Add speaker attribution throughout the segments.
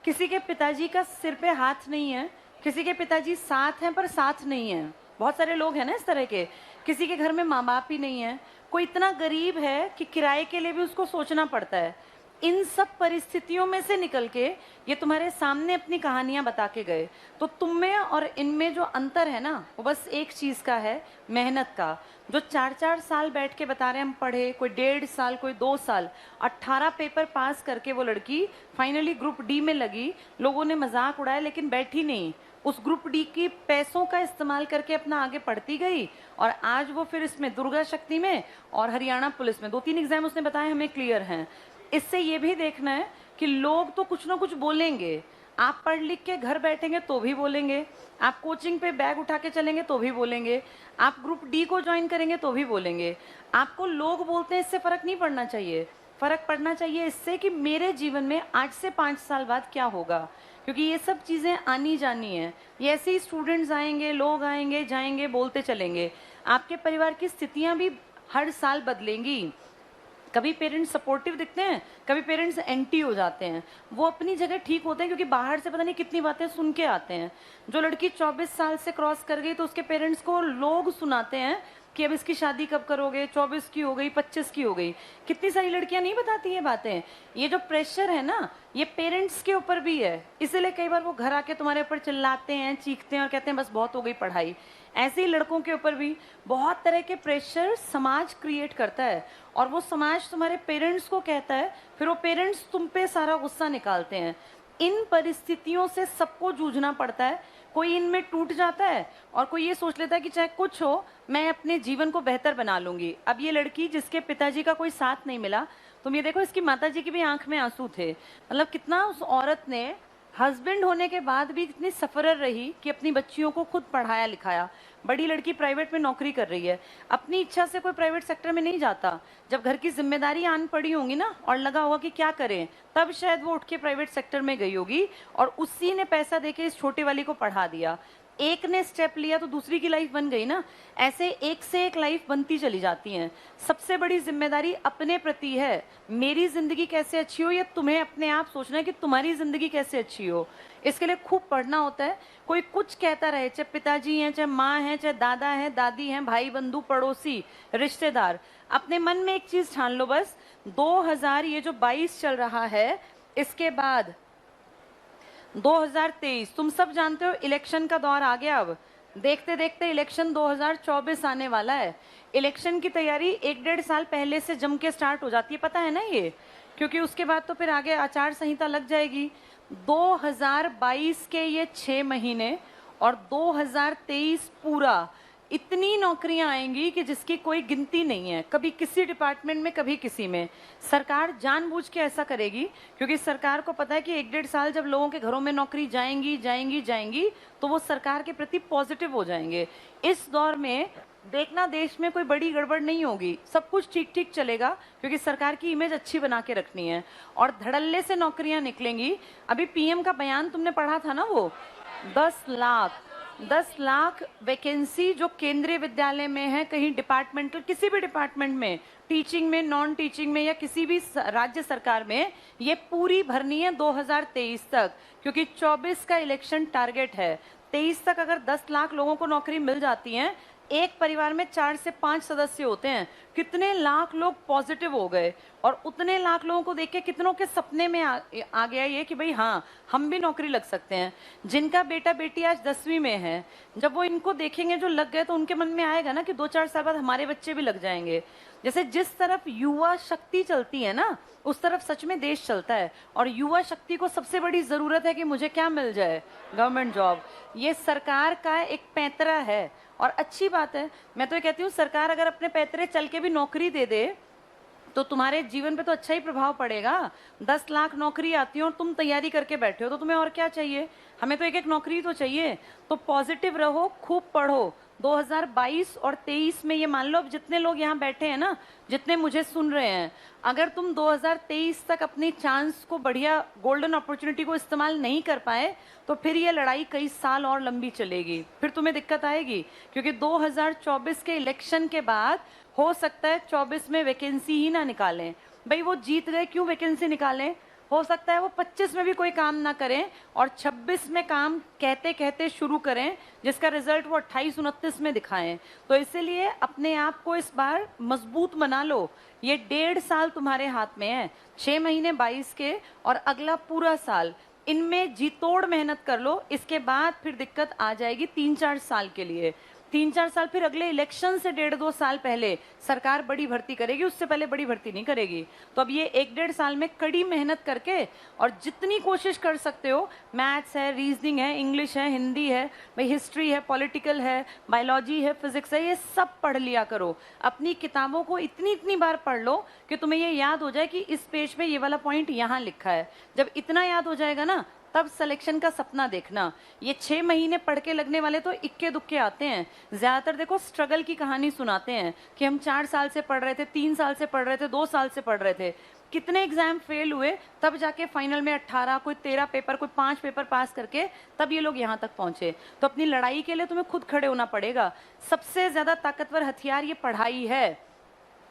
Speaker 1: किसी के पिताजी का सिर पे हाथ नहीं है, किसी के पिताजी साथ हैं पर साथ नहीं है। बहुत सारे लोग हैं ना इस तरह के। किसी के घर में माँ बाप ही नहीं है, कोई इतना गरीब है कि किराए के लिए भी उसको सोचना पड़ता है। इन सब परिस्थितियों में से निकल के ये तुम्हारे सामने अपनी कहानियां बता के गए। तो तुम में और इनमें जो अंतर है ना, वो बस एक चीज का है, मेहनत का। जो 4-4 साल बैठ के बता रहे हम पढ़े, कोई 1.5 साल, कोई 2 साल, 18 पेपर पास करके वो लड़की फाइनली ग्रुप डी में लगी। लोगों ने मजाक उड़ाया लेकिन बैठी नहीं, उस ग्रुप डी की पैसों का इस्तेमाल करके अपना आगे पढ़ती गई। और आज वो फिर इसमें दुर्गा शक्ति में और हरियाणा पुलिस में 2-3 एग्जाम उसने बताए हमें क्लियर हैं। इससे ये भी देखना है कि लोग तो कुछ ना कुछ बोलेंगे। आप पढ़ लिख के घर बैठेंगे तो भी बोलेंगे, आप कोचिंग पे बैग उठा के चलेंगे तो भी बोलेंगे, आप ग्रुप डी को ज्वाइन करेंगे तो भी बोलेंगे। आपको लोग बोलते हैं इससे फर्क नहीं पड़ना चाहिए। फर्क पड़ना चाहिए इससे कि मेरे जीवन में आज से 5 साल बाद क्या होगा, क्योंकि ये सब चीजें आनी जानी है। ये ऐसे ही स्टूडेंट्स आएंगे, लोग आएंगे जाएंगे, बोलते चलेंगे। आपके परिवार की स्थितियां भी हर साल बदलेंगी। कभी पेरेंट्स सपोर्टिव दिखते हैं, कभी पेरेंट्स एंटी हो जाते हैं। वो अपनी जगह ठीक होते हैं क्योंकि बाहर से पता नहीं कितनी बातें सुन के आते हैं। जो लड़की 24 साल से क्रॉस कर गई तो उसके पेरेंट्स को लोग सुनाते हैं कि अब इसकी शादी कब करोगे, 24 की हो गई, 25 की हो गई। कितनी सारी लड़कियां नहीं बताती ये बातें। ये जो प्रेशर है ना, ये पेरेंट्स के ऊपर भी है। इसीलिए कई बार वो घर आके तुम्हारे ऊपर चिल्लाते हैं, चीखते हैं और कहते हैं बस बहुत हो गई पढ़ाई। ऐसे ही लड़कों के ऊपर भी बहुत तरह के प्रेशर समाज क्रिएट करता है, और वो समाज तुम्हारे पेरेंट्स को कहता है, फिर वो पेरेंट्स तुम पे सारा गुस्सा निकालते हैं। इन परिस्थितियों से सबको जूझना पड़ता है। कोई इनमें टूट जाता है और कोई ये सोच लेता है कि चाहे कुछ हो मैं अपने जीवन को बेहतर बना लूंगी। अब ये लड़की जिसके पिताजी का कोई साथ नहीं मिला, तुम ये देखो इसकी माताजी की भी आंख में आंसू थे। मतलब कितना उस औरत ने हस्बैंड होने के बाद भी इतनी सफरर रही कि अपनी बच्चियों को खुद पढ़ाया लिखाया। बड़ी लड़की प्राइवेट में नौकरी कर रही है, अपनी इच्छा से कोई प्राइवेट सेक्टर में नहीं जाता। जब घर की जिम्मेदारी आन पड़ी होंगी ना और लगा होगा कि क्या करें, तब शायद वो उठ के प्राइवेट सेक्टर में गई होगी, और उसी ने पैसा देके इस छोटे वाली को पढ़ा दिया। एक ने स्टेप लिया तो दूसरी की लाइफ बन गई ना। ऐसे एक से एक लाइफ बनती चली जाती हैं। सबसे बड़ी जिम्मेदारी अपने प्रति है। मेरी जिंदगी कैसे अच्छी हो, या तुम्हें अपने आप सोचना है कि तुम्हारी जिंदगी कैसे अच्छी हो। इसके लिए खूब पढ़ना होता है। कोई कुछ कहता रहे, चाहे पिताजी हैं, चाहे माँ हैं, चाहे दादा हैं, दादी हैं, भाई बंधु, पड़ोसी, रिश्तेदार, अपने मन में एक चीज ठान लो बस, 2022 चल रहा है, इसके बाद 2023 तुम सब जानते हो इलेक्शन का दौर आ गया। अब देखते देखते इलेक्शन 2024 आने वाला है। इलेक्शन की तैयारी 1-1.5 साल पहले से जम के स्टार्ट हो जाती है, पता है ना ये, क्योंकि उसके बाद तो फिर आगे आचार संहिता लग जाएगी। 2022 के ये 6 महीने और 2023 पूरा, इतनी नौकरियां आएंगी कि जिसकी कोई गिनती नहीं है। कभी किसी डिपार्टमेंट में, कभी किसी में। सरकार जानबूझ के ऐसा करेगी क्योंकि सरकार को पता है कि 1-1.5 साल जब लोगों के घरों में नौकरी जाएंगी जाएंगी जाएंगी तो वो सरकार के प्रति पॉजिटिव हो जाएंगे। इस दौर में देखना देश में कोई बड़ी गड़बड़ नहीं होगी, सब कुछ ठीक ठीक चलेगा, क्योंकि सरकार की इमेज अच्छी बना के रखनी है और धड़ल्ले से नौकरियां निकलेंगी। अभी पीएम का बयान तुमने पढ़ा था ना, वो 10 लाख वैकेंसी जो केंद्रीय विद्यालय में है, कहीं डिपार्टमेंटल, किसी भी डिपार्टमेंट में, टीचिंग में, नॉन टीचिंग में, या किसी भी राज्य सरकार में, ये पूरी भरनी है 2023 तक, क्योंकि 24 का इलेक्शन टारगेट है। 23 तक अगर 10 लाख लोगों को नौकरी मिल जाती है, एक परिवार में 4 से 5 सदस्य होते हैं, कितने लाख लोग पॉजिटिव हो गए। और उतने लाख लोगों को देख के कितनों के सपने में आ गया ये कि भाई हाँ, हम भी नौकरी लग सकते हैं। जिनका बेटा बेटी आज 10वीं में है, जब वो इनको देखेंगे जो लग गए, तो उनके मन में आएगा ना कि 2-4 साल बाद हमारे बच्चे भी लग जाएंगे। जैसे जिस तरफ युवा शक्ति चलती है ना, उस तरफ सच में देश चलता है। और युवा शक्ति को सबसे बड़ी जरूरत है कि मुझे क्या मिल जाए, गवर्नमेंट जॉब। ये सरकार का एक पैंतरा है और अच्छी बात है। मैं तो ये कहती हूँ, सरकार अगर अपने पैतरे चल के भी नौकरी दे दे तो तुम्हारे जीवन पे तो अच्छा ही प्रभाव पड़ेगा। 10 लाख नौकरी आती है और तुम तैयारी करके बैठे हो, तो तुम्हें और क्या चाहिए। हमें तो एक एक नौकरी तो चाहिए। तो पॉजिटिव रहो, खूब पढ़ो। 2022 और 23 में ये मान लो, अब जितने लोग यहाँ बैठे हैं ना, जितने मुझे सुन रहे हैं, अगर तुम 2023 तक अपनी चांस को, बढ़िया गोल्डन अपॉर्चुनिटी को इस्तेमाल नहीं कर पाए, तो फिर ये लड़ाई कई साल और लंबी चलेगी। फिर तुम्हें दिक्कत आएगी, क्योंकि 2024 के इलेक्शन के बाद हो सकता है 24 में वैकेंसी ही ना निकालें। भाई वो जीत गए, क्यों वैकेंसी निकालें। हो सकता है वो 25 में भी कोई काम ना करें और 26 में काम कहते कहते शुरू करें, जिसका रिजल्ट वो 28-29 में दिखाएं। तो इसीलिए अपने आप को इस बार मजबूत बना लो। ये 1.5 साल तुम्हारे हाथ में है, 6 महीने 22 के और अगला पूरा साल, इनमें जी तोड़ मेहनत कर लो। इसके बाद फिर दिक्कत आ जाएगी 3-4 साल के लिए। 3-4 साल फिर अगले इलेक्शन से 1.5-2 साल पहले सरकार बड़ी भर्ती करेगी, उससे पहले बड़ी भर्ती नहीं करेगी। तो अब ये 1-1.5 साल में कड़ी मेहनत करके और जितनी कोशिश कर सकते हो, मैथ्स है, रीजनिंग है, इंग्लिश है, हिंदी है, भाई हिस्ट्री है, पॉलिटिकल है, बायोलॉजी है, फिजिक्स है, ये सब पढ़ लिया करो। अपनी किताबों को इतनी इतनी बार पढ़ लो कि तुम्हें ये याद हो जाए कि इस पेज पे ये वाला पॉइंट यहाँ लिखा है। जब इतना याद हो जाएगा ना, तब सिलेक्शन का सपना देखना। ये 6 महीने पढ़ के लगने वाले तो इक्के दुक्के आते हैं। ज्यादातर देखो स्ट्रगल की कहानी सुनाते हैं कि हम 4 साल से पढ़ रहे थे, 3 साल से पढ़ रहे थे, 2 साल से पढ़ रहे थे, कितने एग्जाम फेल हुए, तब जाके फाइनल में 18, कोई 13 पेपर, कोई 5 पेपर पास करके तब ये लोग यहाँ तक पहुंचे। तो अपनी लड़ाई के लिए तुम्हें खुद खड़े होना पड़ेगा। सबसे ज्यादा ताकतवर हथियार ये पढ़ाई है,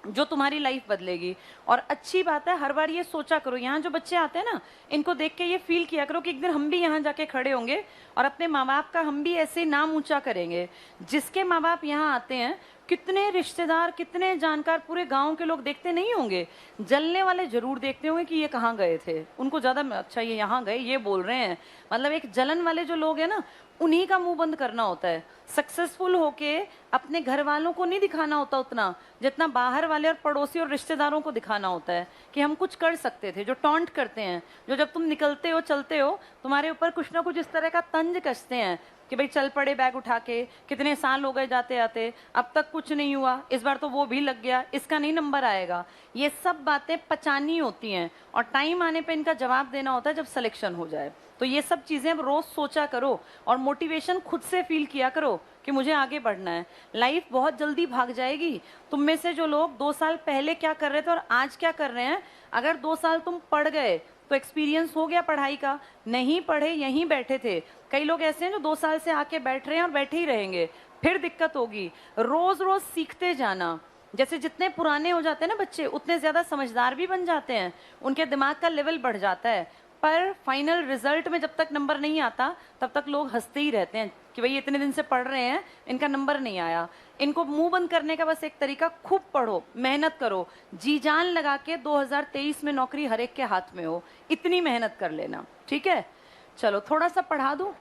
Speaker 1: जो तुम्हारी लाइफ बदलेगी। और अच्छी बात है, हर बार ये सोचा करो, यहाँ जो बच्चे आते हैं ना, इनको देख के ये फील किया करो कि एक दिन हम भी यहाँ जाके खड़े होंगे और अपने माँ बाप का हम भी ऐसे नाम ऊंचा करेंगे। जिसके माँ बाप यहाँ आते हैं, कितने रिश्तेदार, कितने जानकार, पूरे गांव के लोग देखते नहीं होंगे, जलने वाले जरूर देखते होंगे कि ये कहाँ गए थे। उनको ज्यादा अच्छा ये यहाँ गए, ये बोल रहे हैं, मतलब एक जलन वाले जो लोग हैं ना, उन्हीं का मुंह बंद करना होता है। सक्सेसफुल होके अपने घर वालों को नहीं दिखाना होता उतना, जितना बाहर वाले और पड़ोसी और रिश्तेदारों को दिखाना होता है कि हम कुछ कर सकते थे। जो टॉन्ट करते हैं, जो जब तुम निकलते हो, चलते हो, तुम्हारे ऊपर कुछ ना कुछ इस तरह का तंज कसते हैं कि भाई चल पड़े बैग उठा के, कितने साल हो गए जाते आते, अब तक कुछ नहीं हुआ, इस बार तो वो भी लग गया, इसका नहीं नंबर आएगा। ये सब बातें पचानी होती हैं और टाइम आने पे इनका जवाब देना होता है जब सिलेक्शन हो जाए। तो ये सब चीजें अब रोज सोचा करो और मोटिवेशन खुद से फील किया करो कि मुझे आगे बढ़ना है। लाइफ बहुत जल्दी भाग जाएगी। तुम में से जो लोग 2 साल पहले क्या कर रहे थे और आज क्या कर रहे हैं, अगर 2 साल तुम पढ़ गए तो एक्सपीरियंस हो गया पढ़ाई का। नहीं पढ़े, यहीं बैठे थे, कई लोग ऐसे हैं जो 2 साल से आके बैठ रहे हैं और बैठे ही रहेंगे, फिर दिक्कत होगी। रोज रोज सीखते जाना। जैसे जितने पुराने हो जाते हैं ना बच्चे, उतने ज्यादा समझदार भी बन जाते हैं, उनके दिमाग का लेवल बढ़ जाता है। पर फाइनल रिजल्ट में जब तक नंबर नहीं आता, तब तक लोग हंसते ही रहते हैं कि भाई इतने दिन से पढ़ रहे हैं, इनका नंबर नहीं आया। इनको मुंह बंद करने का बस एक तरीका, खूब पढ़ो, मेहनत करो, जी जान लगा के 2023 में नौकरी हर एक के हाथ में हो, इतनी मेहनत कर लेना। ठीक है, चलो थोड़ा सा पढ़ा दूं।